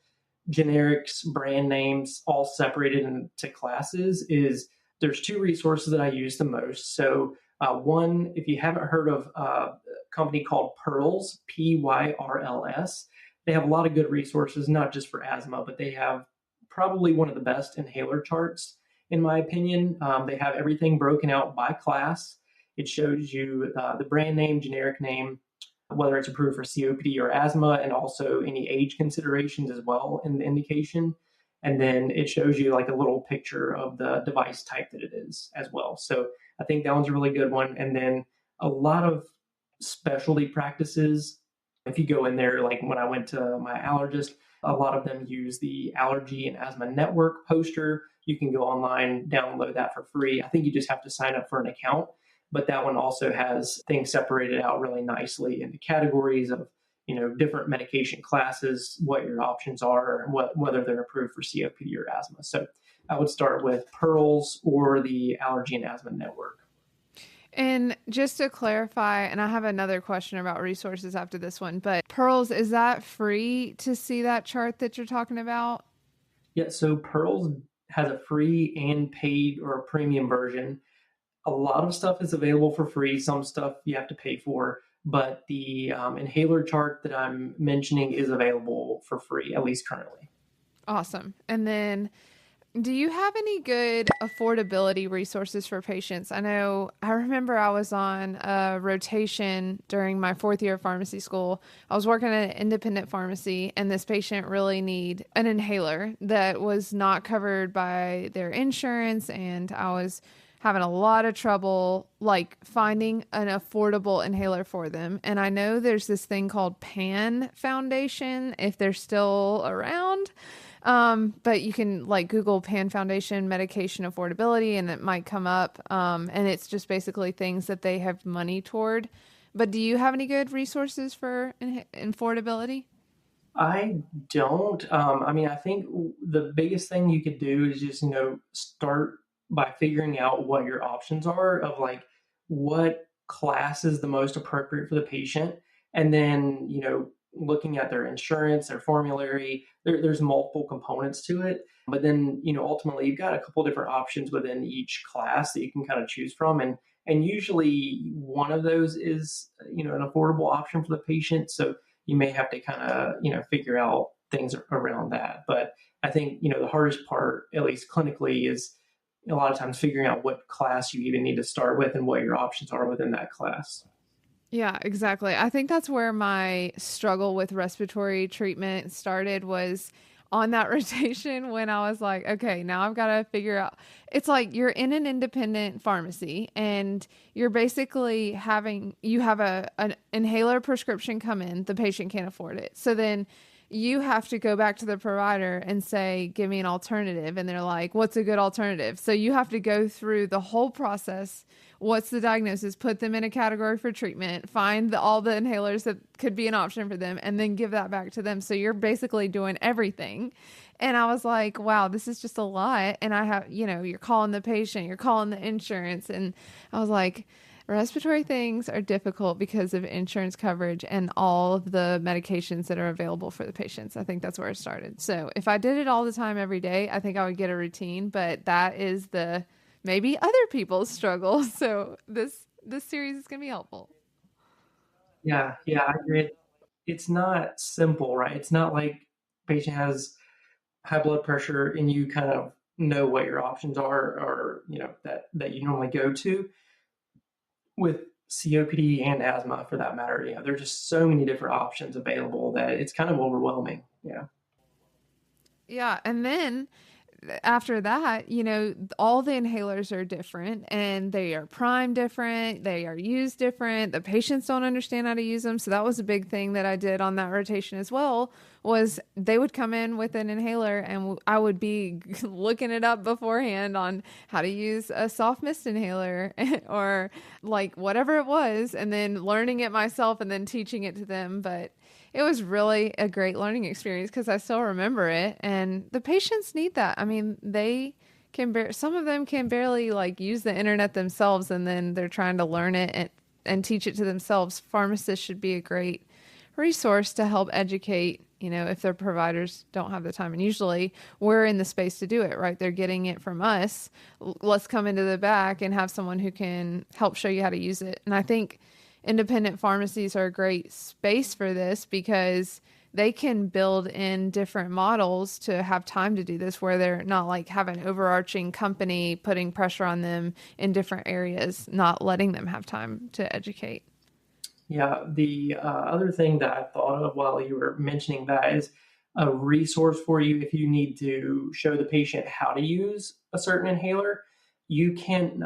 generics, brand names, all separated into classes, is there's two resources that I use the most. So one, if you haven't heard of a company called PRLS, Pyrls, they have a lot of good resources, not just for asthma, but they have probably one of the best inhaler charts, in my opinion. They have everything broken out by class. It shows you the brand name, generic name, whether it's approved for COPD or asthma, and also any age considerations as well in the indication. And then it shows you like a little picture of the device type that it is as well. So I think that one's a really good one. And then a lot of specialty practices, if you go in there, like when I went to my allergist, a lot of them use the Allergy and Asthma Network poster. You can go online, download that for free. I think you just have to sign up for an account, but that one also has things separated out really nicely into categories of, different medication classes, what your options are, whether they're approved for COPD or asthma. So I would start with PRLS or the Allergy and Asthma Network. And just to clarify, and I have another question about resources after this one, but PRLS, is that free to see that chart that you're talking about? Yeah, so PRLS has a free and paid or a premium version. A lot of stuff is available for free. Some stuff you have to pay for, but the inhaler chart that I'm mentioning is available for free, at least currently. Awesome. And then do you have any good affordability resources for patients? I remember I was on a rotation during my 4th year of pharmacy school. I was working at an independent pharmacy, and this patient really needed an inhaler that was not covered by their insurance, and I was having a lot of trouble finding an affordable inhaler for them. And I know there's this thing called PAN Foundation, if they're still around. But you can Google PAN Foundation medication affordability, and it might come up. And it's just basically things that they have money toward. But do you have any good resources for affordability? I don't. I think the biggest thing you could do is just, start by figuring out what your options are of what class is the most appropriate for the patient. And then, looking at their insurance, their formulary, there's multiple components to it. But then, ultimately you've got a couple different options within each class that you can kind of choose from. And usually one of those is, an affordable option for the patient. So you may have to kind of, figure out things around that. But I think, the hardest part, at least clinically, is a lot of times figuring out what class you even need to start with and what your options are within that class. Yeah, exactly. I think that's where my struggle with respiratory treatment started, was on that rotation when I was like, okay, now I've got to figure out. It's like you're in an independent pharmacy and you're basically you have an inhaler prescription come in, the patient can't afford it. So then you have to go back to the provider and say, give me an alternative. And they're like, what's a good alternative? So you have to go through the whole process. What's the diagnosis? Put them in a category for treatment, find all the inhalers that could be an option for them, and then give that back to them. So you're basically doing everything. And I was like, wow, this is just a lot. And I have, you're calling the patient, you're calling the insurance. And I was like, respiratory things are difficult because of insurance coverage and all of the medications that are available for the patients. I think that's where it started. So if I did it all the time every day, I think I would get a routine, but that is maybe other people's struggle. So this series is going to be helpful. Yeah, I agree. It's not simple, right? It's not like patient has high blood pressure and you kind of know what your options are, or, that you normally go to. With COPD and asthma, for that matter, there's just so many different options available that it's kind of overwhelming. Yeah. And then after that, all the inhalers are different and they are primed different. They are used different. The patients don't understand how to use them. So that was a big thing that I did on that rotation as well, was they would come in with an inhaler and I would be looking it up beforehand on how to use a soft mist inhaler or whatever it was, and then learning it myself and then teaching it to them. But it was really a great learning experience because I still remember it, and the patients need that. I mean, some of them can barely use the internet themselves, and then they're trying to learn it and teach it to themselves. Pharmacists should be a great resource to help educate, if their providers don't have the time. And usually we're in the space to do it, right? They're getting it from us. Let's come into the back and have someone who can help show you how to use it. And I think independent pharmacies are a great space for this because they can build in different models to have time to do this, where they're not like have an overarching company putting pressure on them in different areas, not letting them have time to educate. Yeah, the other thing that I thought of while you were mentioning that is a resource for you if you need to show the patient how to use a certain inhaler. You can,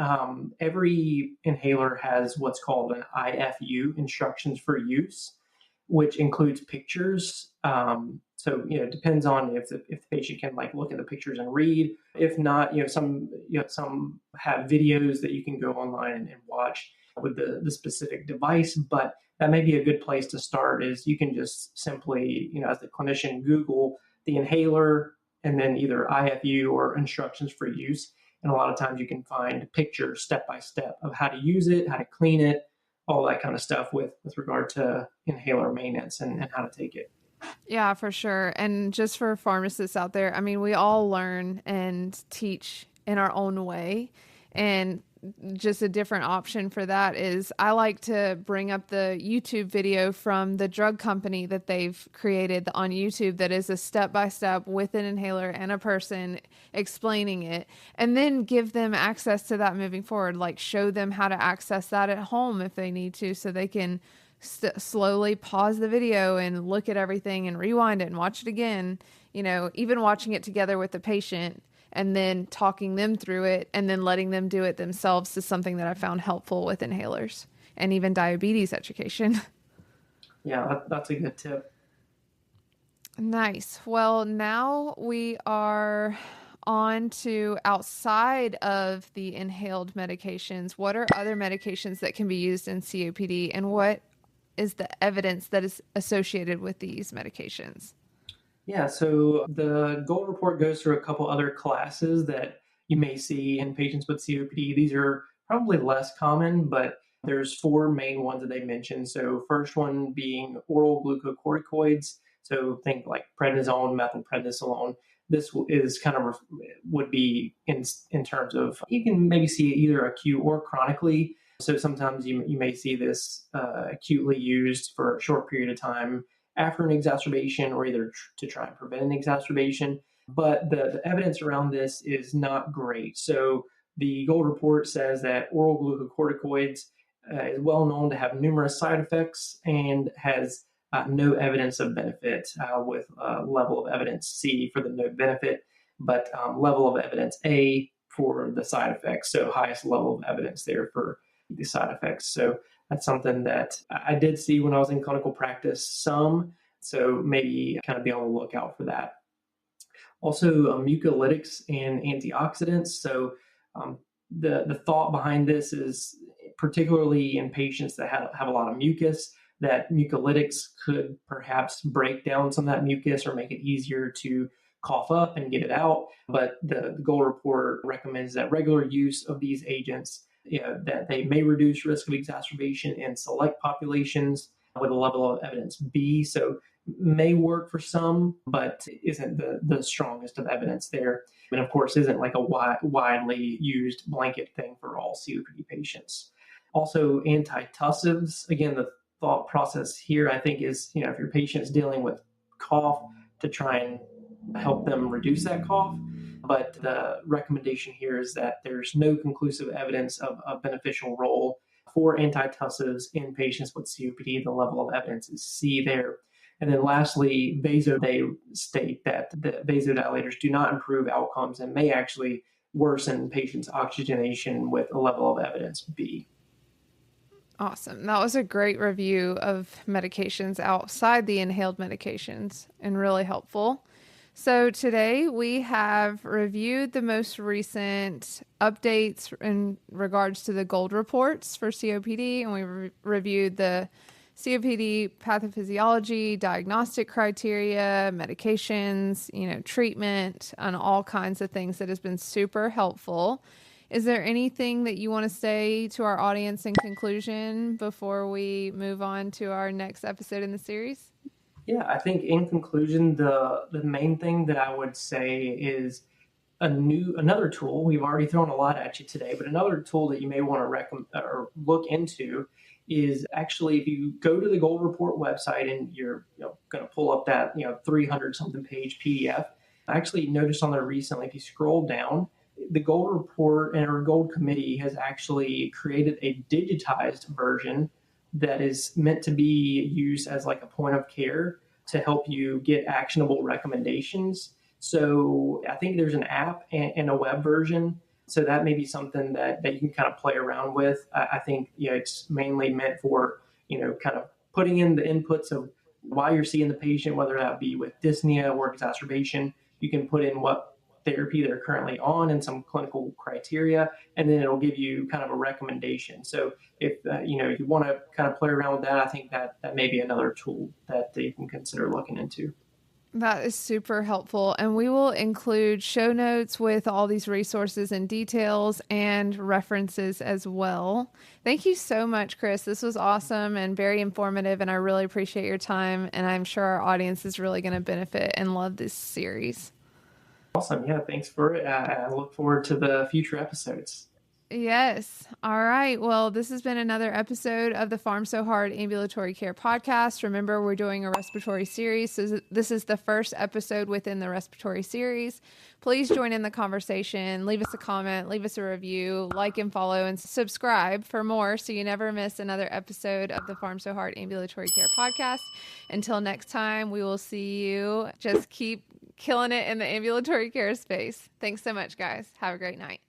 every inhaler has what's called an IFU, instructions for use, which includes pictures. So, it depends on if the patient can like look at the pictures and read. If not, some have videos that you can go online and watch with the specific device, but that may be a good place to start. Is you can just simply, as the clinician, Google the inhaler and then either IFU or instructions for use. And a lot of times you can find pictures step by step of how to use it, how to clean it, all that kind of stuff with regard to inhaler maintenance and how to take it. Yeah, for sure. And just for pharmacists out there, I mean, we all learn and teach in our own way. And just a different option for that is I like to bring up the YouTube video from the drug company that they've created on YouTube that is a step-by-step with an inhaler and a person explaining it, and then give them access to that moving forward, like show them how to access that at home if they need to, so they can slowly pause the video and look at everything and rewind it and watch it again, even watching it together with the patient and then talking them through it and then letting them do it themselves is something that I found helpful with inhalers and even diabetes education. Yeah, that's a good tip. Nice. Well, now we are on to outside of the inhaled medications. What are other medications that can be used in COPD, and what is the evidence that is associated with these medications? Yeah, so the GOLD report goes through a couple other classes that you may see in patients with COPD. These are probably less common, but there's 4 main ones that they mentioned. So first one being oral glucocorticoids. So think like prednisone, methylprednisolone. This is kind of would be in terms of, you can maybe see it either acute or chronically. So sometimes you may see this acutely used for a short period of time after an exacerbation, or either to try and prevent an exacerbation. But the evidence around this is not great. So the GOLD report says that oral glucocorticoids is well known to have numerous side effects and has no evidence of benefit, with level of evidence C for the no benefit, but level of evidence A for the side effects. So highest level of evidence there for the side effects. So that's something that I did see when I was in clinical practice some, so maybe kind of be on the lookout for that. Also, mucolytics and antioxidants. So the thought behind this is, particularly in patients that have a lot of mucus, that mucolytics could perhaps break down some of that mucus or make it easier to cough up and get it out. But the GOLD report recommends that regular use of these agents, that they may reduce risk of exacerbation in select populations with a level of evidence B. So may work for some, but isn't the strongest of evidence there. And of course, isn't like a widely used blanket thing for all COPD patients. Also, antitussives. Again, the thought process here, I think, is, if your patient's dealing with cough, to try and help them reduce that cough. But the recommendation here is that there's no conclusive evidence of a beneficial role for antitussives in patients with COPD. The level of evidence is C there. And then lastly, they state that the vasodilators do not improve outcomes and may actually worsen patients' oxygenation with a level of evidence B. Awesome. That was a great review of medications outside the inhaled medications and really helpful. So today we have reviewed the most recent updates in regards to the GOLD reports for COPD, and we reviewed the COPD pathophysiology, diagnostic criteria, medications, treatment, and all kinds of things that has been super helpful. Is there anything that you want to say to our audience in conclusion before we move on to our next episode in the series? Yeah, I think in conclusion, the main thing that I would say is another tool. We've already thrown a lot at you today, but another tool that you may want to recommend or look into is actually if you go to the Gold Report website and you're going to pull up that 300 something page PDF. I actually noticed on there recently, if you scroll down, the Gold Report and our Gold Committee has actually created a digitized version that is meant to be used as like a point of care to help you get actionable recommendations. So I think there's an app and a web version. So that may be something that you can kind of play around with. I think it's mainly meant for, kind of putting in the inputs of why you're seeing the patient, whether that be with dyspnea or exacerbation. You can put in what therapy they're currently on and some clinical criteria, and then it'll give you kind of a recommendation. So if you want to kind of play around with that, I think that may be another tool that you can consider looking into. That is super helpful. And we will include show notes with all these resources and details and references as well. Thank you so much, Chris. This was awesome and very informative, and I really appreciate your time. And I'm sure our audience is really going to benefit and love this series. Awesome. Yeah, thanks for it. I look forward to the future episodes. Yes. All right. Well, this has been another episode of the Pharm So Hard Ambulatory Care Podcast. Remember, we're doing a respiratory series. So this is the first episode within the respiratory series. Please join in the conversation. Leave us a comment, leave us a review, like and follow, and subscribe for more so you never miss another episode of the Pharm So Hard Ambulatory Care Podcast. Until next time, we will see you. Just keep killing it in the ambulatory care space. Thanks so much, guys. Have a great night.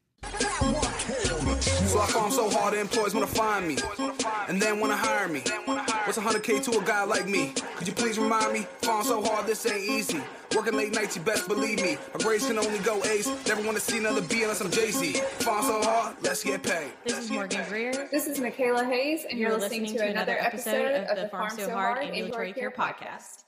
So I farm so hard, the employees wanna find me, and then wanna hire me. What's 100K to a guy like me? Could you please remind me? Farm so hard, this ain't easy. Working late nights, you best believe me. My grades can only go A's. Never wanna see another B unless I'm Jay-Z. Farm so hard, let's get paid. This is Morgan Greer. This is Michaela Hayes, and you're listening to another episode of the Pharm So Hard Ambulatory Care Podcast.